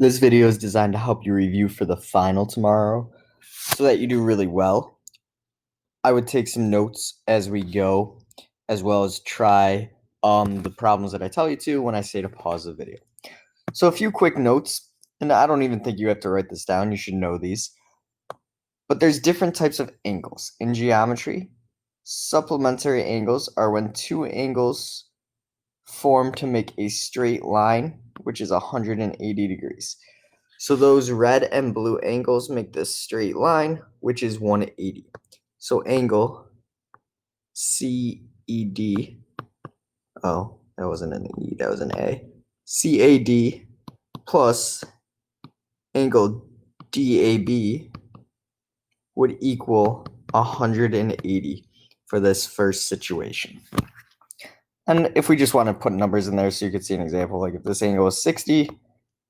This video is designed to help you review for the final tomorrow so that you do really well. I would take some notes as we go, as well as try the problems that I tell you to when I say to pause the video. So a few quick notes, and I don't even think you have to write this down. You should know these. But there's different types of angles. In geometry, supplementary angles are when two angles form to make a straight line, which is 180 degrees. So those red and blue angles make this straight line, which is 180. So angle CED, oh, that wasn't an E, that was an A. CAD plus angle DAB would equal 180 for this first situation. And if we just want to put numbers in there so you could see an example, like if this angle is 60,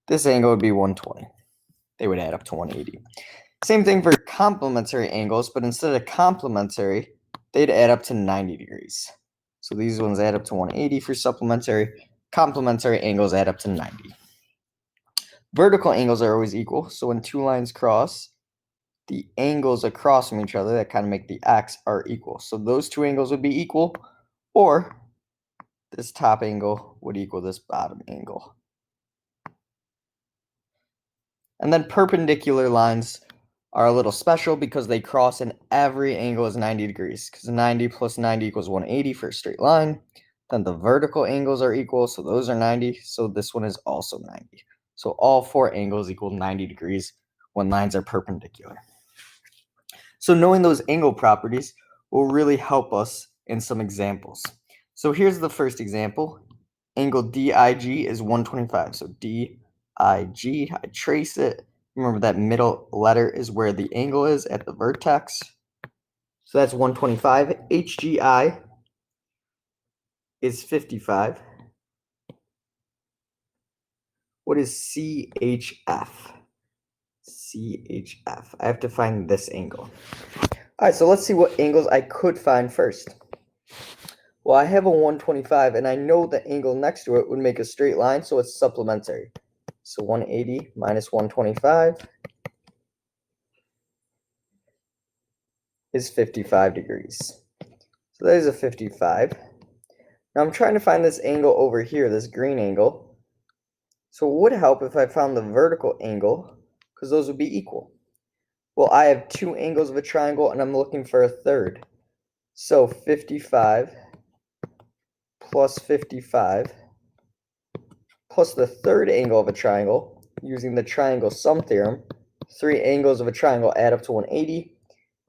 this angle would be 120. They would add up to 180. Same thing for complementary angles, but instead of complementary, they'd add up to 90 degrees. So these ones add up to 180 for supplementary. Complementary angles add up to 90. Vertical angles are always equal. So when two lines cross, the angles across from each other that kind of make the x are equal. So those two angles would be equal, or this top angle would equal this bottom angle. And then perpendicular lines are a little special because they cross and every angle is 90 degrees, because 90 plus 90 equals 180 for a straight line. Then the vertical angles are equal, so those are 90. So this one is also 90. So all four angles equal 90 degrees when lines are perpendicular. So knowing those angle properties will really help us in some examples. So here's the first example. Angle DIG is 125. So DIG, I trace it. Remember that middle letter is where the angle is at the vertex. So that's 125. HGI is 55. What is CHF? CHF. I have to find this angle. All right, so let's see what angles I could find first. Well, I have a 125, and I know the angle next to it would make a straight line, so it's supplementary. So 180 minus 125 is 55 degrees. So that is a 55. Now I'm trying to find this angle over here, this green angle. So it would help if I found the vertical angle, because those would be equal. Well, I have two angles of a triangle, and I'm looking for a third. So 55 plus 55 plus the third angle of a triangle, using the triangle sum theorem. Three angles of a triangle add up to 180.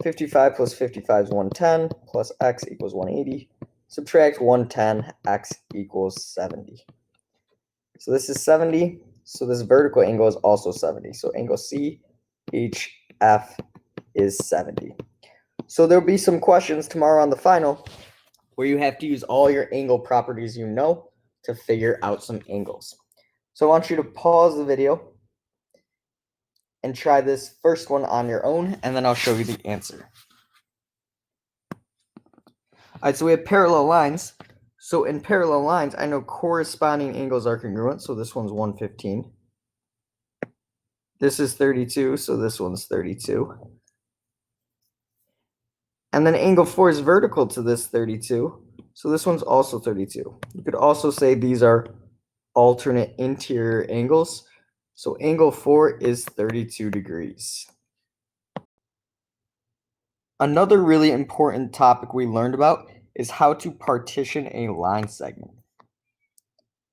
55 plus 55 is 110, plus x equals 180. Subtract 110, x equals 70. So this is 70, so this vertical angle is also 70. So angle CHF is 70. So there'll be some questions tomorrow on the final where you have to use all your angle properties you know to figure out some angles. So I want you to pause the video and try this first one on your own, and then I'll show you the answer. All right, so we have parallel lines. So in parallel lines, I know corresponding angles are congruent. So this one's 115. This is 32, so this one's 32. And then angle 4 is vertical to this 32. So this one's also 32. You could also say these are alternate interior angles. So angle 4 is 32 degrees. Another really important topic we learned about is how to partition a line segment.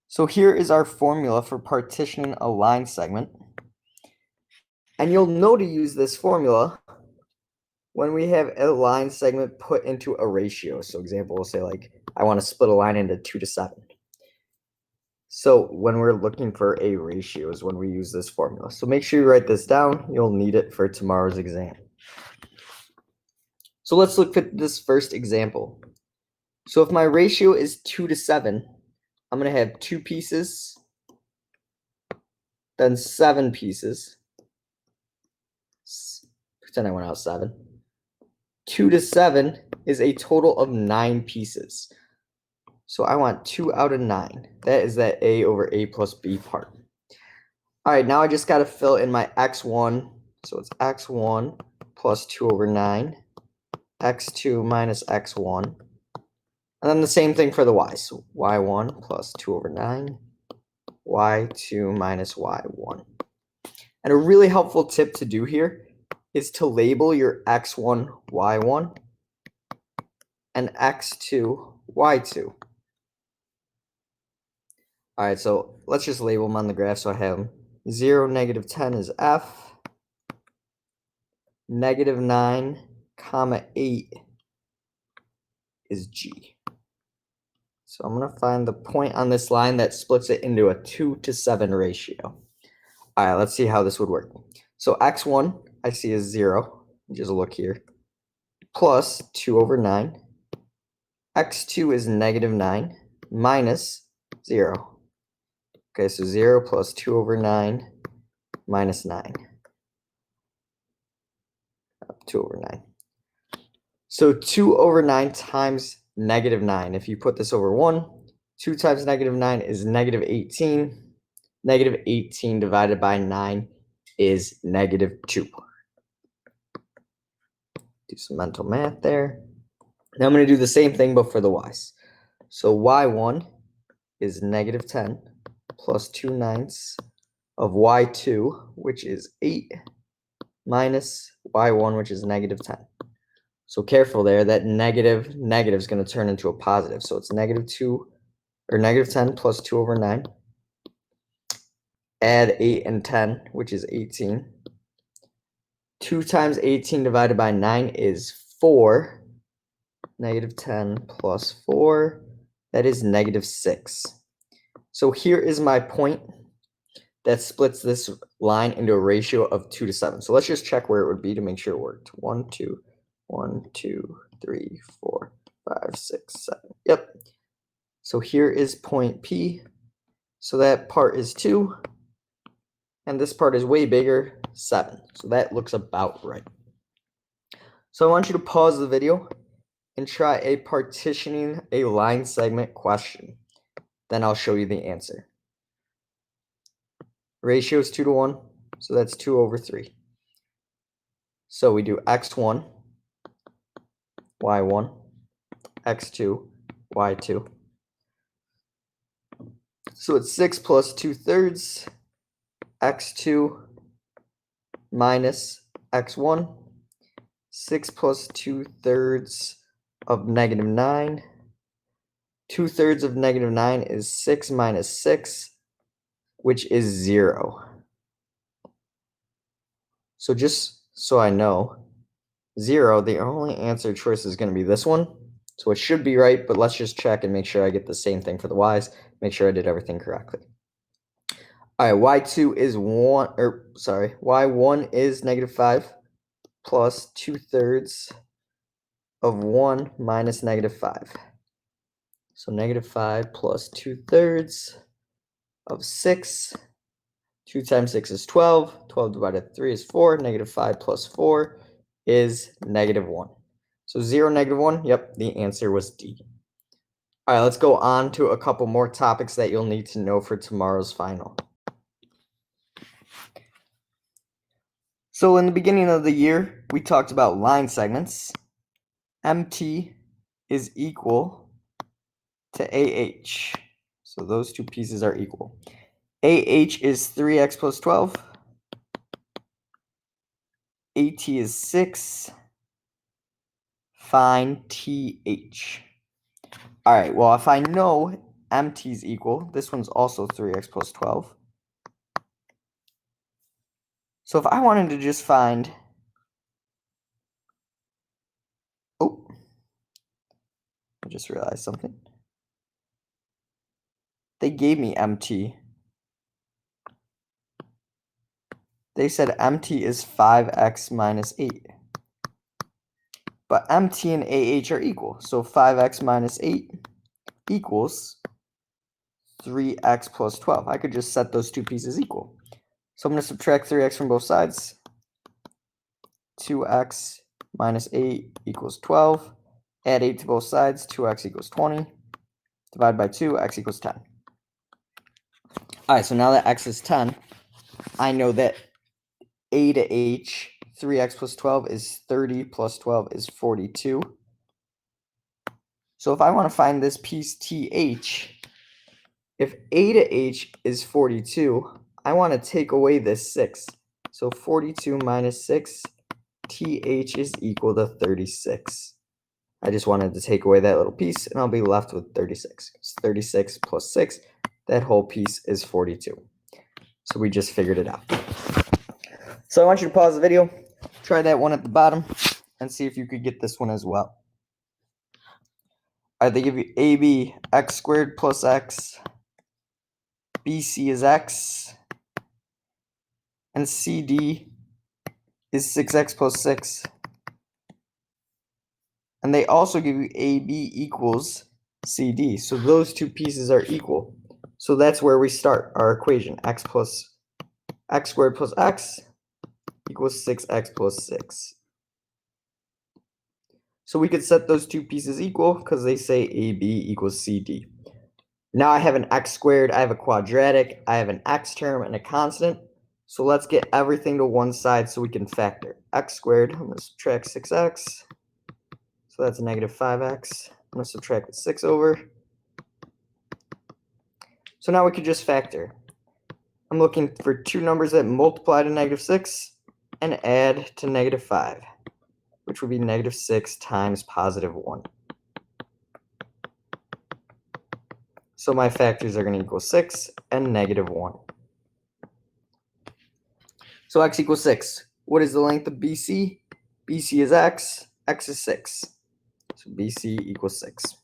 So here is our formula for partitioning a line segment. And you'll know to use this formula when we have a line segment put into a ratio. So example, we'll say like, I want to split a line into 2 to 7. So when we're looking for a ratio is when we use this formula. So make sure you write this down. You'll need it for tomorrow's exam. So let's look at this first example. So if my ratio is 2 to 7, I'm going to have 2 pieces, then 7 pieces. Pretend I went out 7. 2 to 7 is a total of 9 pieces. So I want 2 out of 9. That is that A over A plus B part. All right, now I just got to fill in my x1. So it's x1 plus 2 over 9, x2 minus x1. And then the same thing for the y. So y1 plus 2 over 9, y2 minus y1. And a really helpful tip to do here is to label your x1, y1, and x2, y2. All right, so let's just label them on the graph. So I have 0, negative 10 is f, negative 9, comma 8 is g. So I'm going to find the point on this line that splits it into a 2:7 ratio. All right, let's see how this would work. So x1 I see is 0. Just look here. Plus 2 over 9. x2 is negative 9 minus 0. Okay, so 0 plus 2 over 9 minus 9. 2 over 9. So 2 over 9 times negative 9. If you put this over 1, 2 times negative 9 is negative 18. Negative 18 divided by 9 is negative 2. Do some mental math there. Now I'm going to do the same thing, but for the y's. So y1 is negative 10 plus 2/9 of y2, which is 8, minus y1, which is negative 10. So careful there, that negative is going to turn into a positive. So it's negative 2, or negative 10 plus 2 over 9. Add 8 and 10, which is 18. 2 times 18 divided by 9 is 4. Negative 10 plus 4, that is negative 6. So here is my point that splits this line into a ratio of 2:7. So let's just check where it would be to make sure it worked. 1, 2, 1, 2, 3, 4, 5, 6, 7. Yep. So here is point P. So that part is 2. And this part is way bigger, 7. So that looks about right. So I want you to pause the video and try a partitioning a line segment question. Then I'll show you the answer. Ratio is 2:1, so that's 2 over 3. So we do x1, y1, x2, y2. So it's 6 plus 2/3, x2 minus x1. 6 plus 2/3 of negative 9. 2/3 of negative 9 is 6 minus 6, which is 0. So just so I know, 0, the only answer choice is going to be this one. So it should be right, but let's just check and make sure I get the same thing for the y's. Make sure I did everything correctly. All right, y2 is 1, or sorry, y1 is negative 5 plus 2/3 of 1 minus negative 5. So negative 5 plus 2/3 of 6. 2 times 6 is 12. 12 divided by 3 is 4. Negative 5 plus 4 is negative 1. So 0, negative 1. Yep, the answer was D. All right, let's go on to a couple more topics that you'll need to know for tomorrow's final. So in the beginning of the year, we talked about line segments. MT is equal to AH. So those two pieces are equal. AH is 3x plus 12. AT is 6. Find TH. All right, well, if I know MT is equal, this one's also 3x plus 12. So if I wanted to just find, oh, I just realized something. They gave me MT. They said MT is 5x minus 8. But MT and AH are equal. So 5x minus 8 equals 3x plus 12. I could just set those two pieces equal. So I'm going to subtract 3x from both sides. 2x minus 8 equals 12. Add 8 to both sides. 2x equals 20. Divide by 2, x equals 10. All right, so now that x is 10, I know that a to h, 3x plus 12 is 30 plus 12 is 42. So if I want to find this piece th, if a to h is 42, I want to take away this 6. So 42 minus 6, th is equal to 36. I just wanted to take away that little piece, and I'll be left with 36. It's 36 plus 6, that whole piece is 42. So we just figured it out. So I want you to pause the video, try that one at the bottom, and see if you could get this one as well. All right, they give you AB, x squared plus x, BC is x, and CD is 6x plus 6. And they also give you AB equals CD. So those two pieces are equal. So that's where we start our equation. X squared plus x equals 6x plus 6. So we could set those two pieces equal because they say AB equals CD. Now I have an x squared, I have a quadratic, I have an x term and a constant. So let's get everything to one side so we can factor. X squared, I'm going to subtract 6x. So that's negative 5x. I'm going to subtract the 6 over. So now we could just factor. I'm looking for two numbers that multiply to negative 6 and add to negative 5, which would be negative 6 times positive 1. So my factors are going to equal 6 and negative 1. So x equals 6. What is the length of BC? BC is x is 6. So BC equals 6.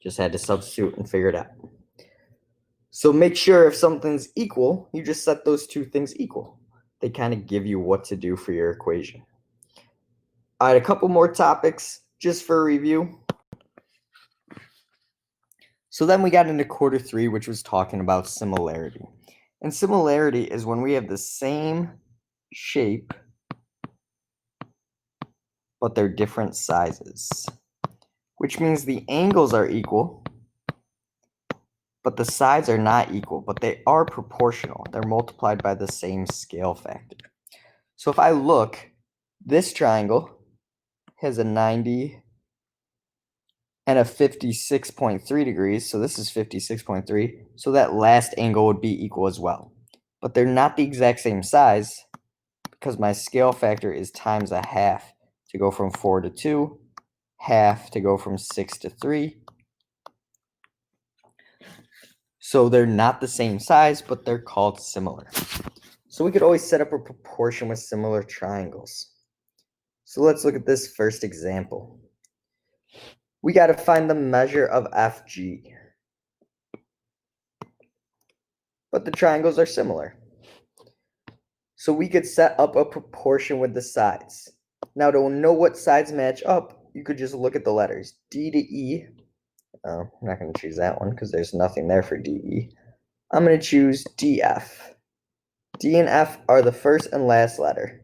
Just had to substitute and figure it out. So make sure if something's equal, you just set those two things equal. They kind of give you what to do for your equation. All right, a couple more topics just for review. So then we got into quarter 3, which was talking about similarity. And similarity is when we have the same shape, but they're different sizes, which means the angles are equal, but the sides are not equal, but they are proportional. They're multiplied by the same scale factor. So if I look, this triangle has a 90 and a 56.3 degrees. So this is 56.3. So that last angle would be equal as well. But they're not the exact same size because my scale factor is times a half to go from 4 to 2, half to go from 6 to 3. So they're not the same size, but they're called similar. So we could always set up a proportion with similar triangles. So let's look at this first example. We got to find the measure of FG. But the triangles are similar. So we could set up a proportion with the sides. Now to know what sides match up, you could just look at the letters. D to E. I'm not going to choose that one because there's nothing there for DE. I'm going to choose DF. D and F are the first and last letter.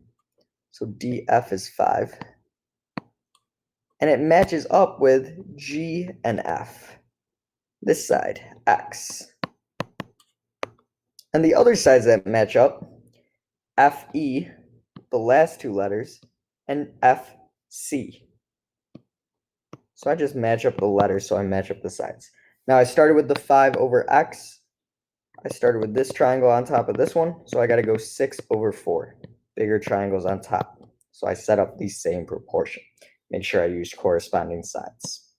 So DF is 5. And it matches up with G and F. This side, X. And the other sides that match up, FE, the last two letters, and FC. So I just match up the letters, so I match up the sides. Now I started with the 5 over X. I started with this triangle on top of this one, so I got to go 6 over 4. Bigger triangles on top. So I set up the same proportion. Make sure I use corresponding sides.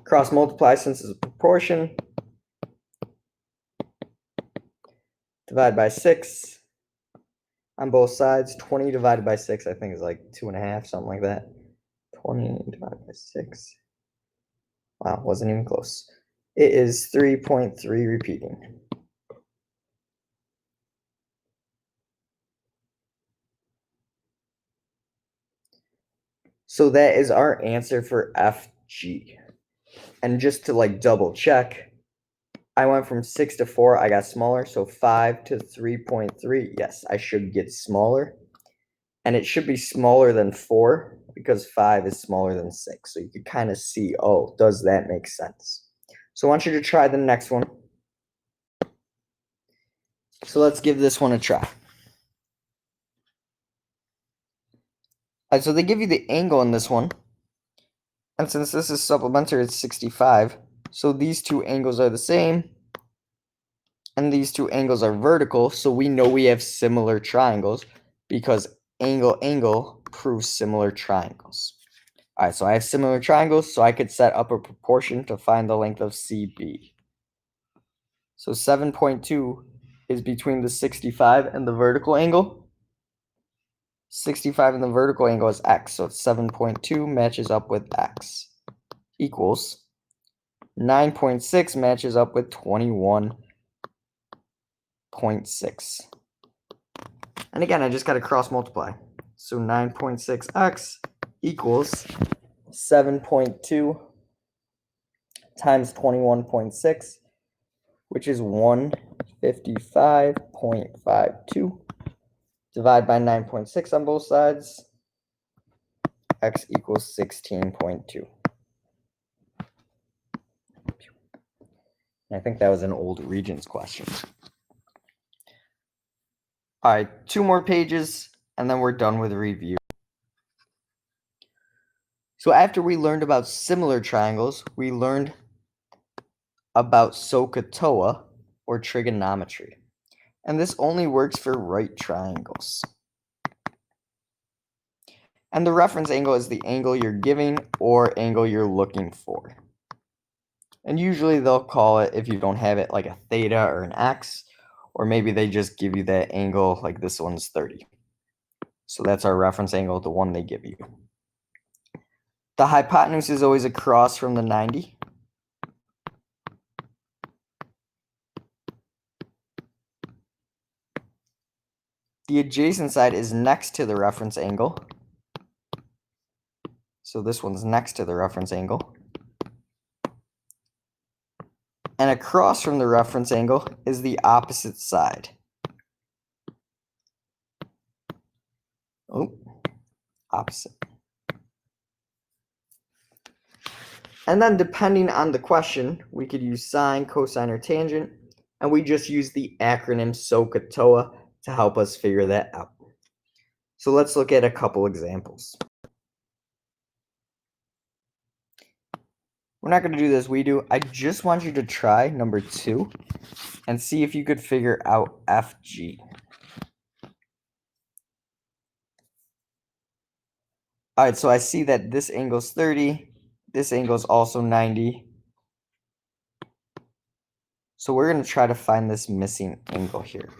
Cross multiply since it's a proportion. Divide by 6 on both sides. 20 divided by 6, I think, is like 2.5, something like that. 20 divided by 6. Wow, wasn't even close. It is 3.3 repeating. So that is our answer for FG. And just to like double check, I went from 6 to 4, I got smaller. So 5 to 3.3, yes, I should get smaller. And it should be smaller than 4 because 5 is smaller than 6. So you could kind of see, oh, does that make sense? So I want you to try the next one. So let's give this one a try. All right, so they give you the angle in this one. And since this is supplementary, it's 65. So these two angles are the same. And these two angles are vertical. So we know we have similar triangles because angle proves similar triangles. All right, so I have similar triangles, so I could set up a proportion to find the length of CB. So 7.2 is between the 65 and the vertical angle. 65 and the vertical angle is x, so 7.2 matches up with x equals 9.6 matches up with 21.6. And again, I just got to cross multiply. So 9.6x equals 7.2 times 21.6, which is 155.52. Divide by 9.6 on both sides. X equals 16.2. I think that was an old Regents question. All right, 2 more pages, and then we're done with review. So after we learned about similar triangles, we learned about SOHCAHTOA, or trigonometry. And this only works for right triangles. And the reference angle is the angle you're giving or angle you're looking for. And usually they'll call it, if you don't have it, like a theta or an x, or maybe they just give you that angle, like this one's 30. So that's our reference angle, the one they give you. The hypotenuse is always across from the 90. The adjacent side is next to the reference angle. So this one's next to the reference angle. And across from the reference angle is the opposite side. Oh, opposite. And then depending on the question, we could use sine, cosine, or tangent. And we just use the acronym SOHCAHTOA to help us figure that out. So let's look at a couple examples. We're not going to do this, we do. I just want you to try number 2 and see if you could figure out FG. All right, so I see that this angle's 30. This angle's also 90. So we're going to try to find this missing angle here.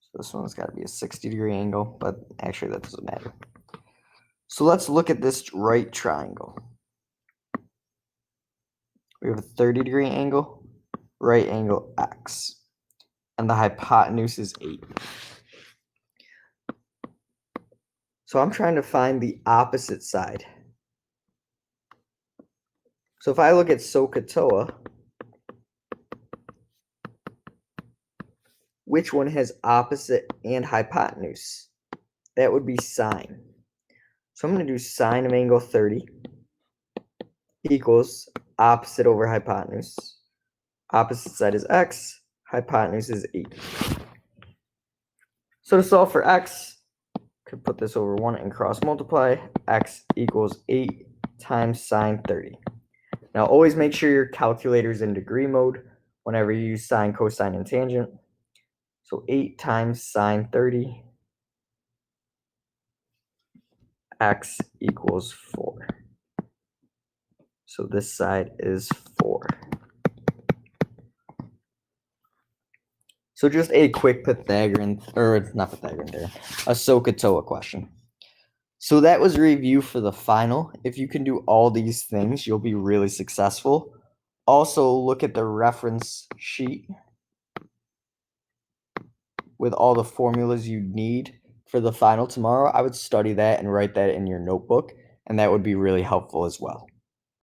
So this one's got to be a 60-degree angle, but actually that doesn't matter. So let's look at this right triangle. We have a 30-degree angle, right angle x, and the hypotenuse is 8. So I'm trying to find the opposite side. So if I look at SOHCAHTOA, which one has opposite and hypotenuse? That would be sine. So I'm going to do sine of angle 30 equals opposite over hypotenuse. Opposite side is x, hypotenuse is 8. So to solve for x, I could put this over 1 and cross multiply. X equals 8 times sine 30. Now always make sure your calculator's in degree mode whenever you use sine, cosine, and tangent. So 8 times sine 30, x equals 4. So this side is 4. So just a quick Pythagorean, or not Pythagorean there, a SOHCAHTOA question. So that was a review for the final. If you can do all these things, you'll be really successful. Also, look at the reference sheet with all the formulas you need for the final tomorrow. I would study that and write that in your notebook, and that would be really helpful as well.